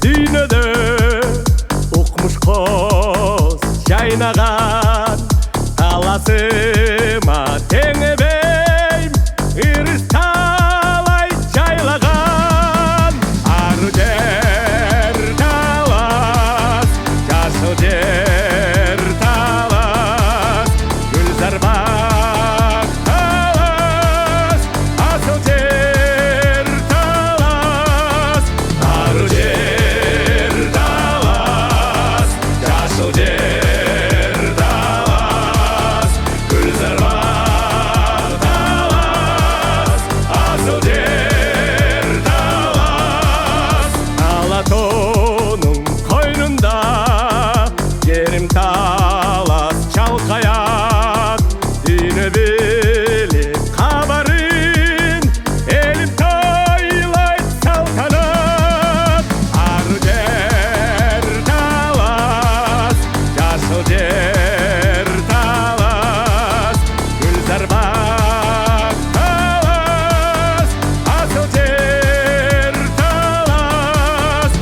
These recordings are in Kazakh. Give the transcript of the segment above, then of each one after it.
Dünyada ukmuş koz jaynagan talasıma teңебейм ырыс талай жайлаган ар жер талас жасыл жер талас гүлзар бак талас асыл жер талас ар жер талас жасыл жер талас гүлзар бак талас асыл жер талас алатоның қойнында жерім талас чалқаяк дүйнө билип кабарын элим тойлойт салтанат ар жер талас жасыл жер талас гүлзар бак талас асыл жер талас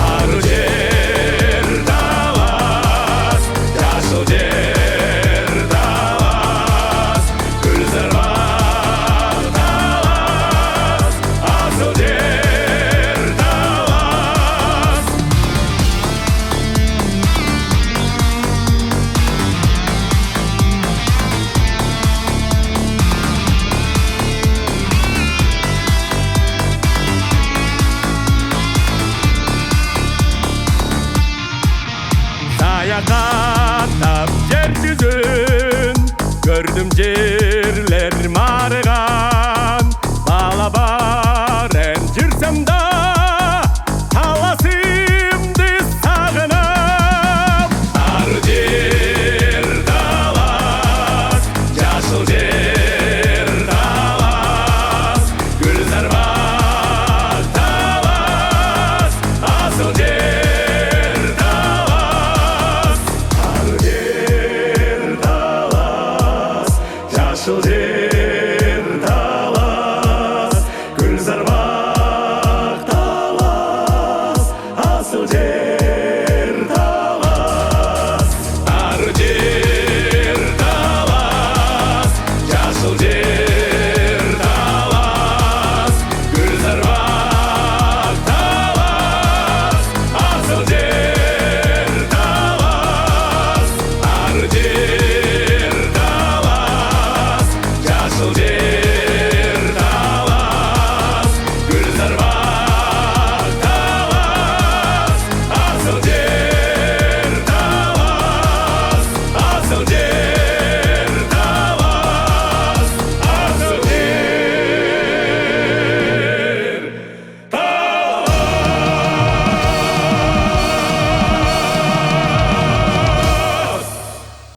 ар жер талас жасыл жер талас гүлзар бак талас асыл жер талас Саякаттап жер жүзүн көрдүм жерлер марыган